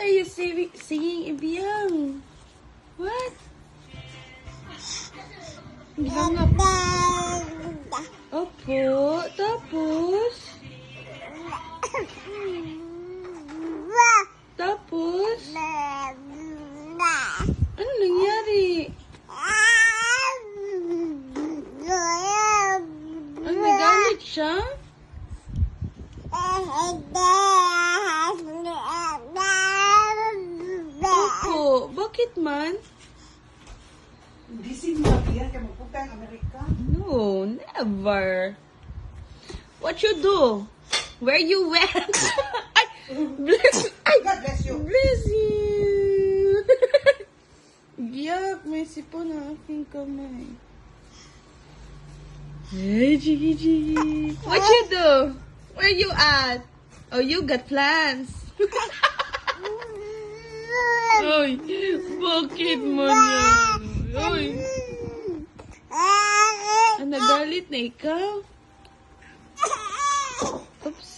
are you singing, Ibiang? What? Gilangap. Opo, tapos? Tapos? Ano nangyari? Ano, nagalit siya? Opo, bakit man? Gising na yan kaya magpunta ang Amerika. No, never. What you do? Where you went? Ay, bless, ay, God bless you. bless you. Giyak, may sipon na aking kamay. Hey, Jiggy Jiggy. What you do? Where you at? Oh, you got plans. Oy, bakit mo yan? Oy. Nagalit na ikaw? Oops.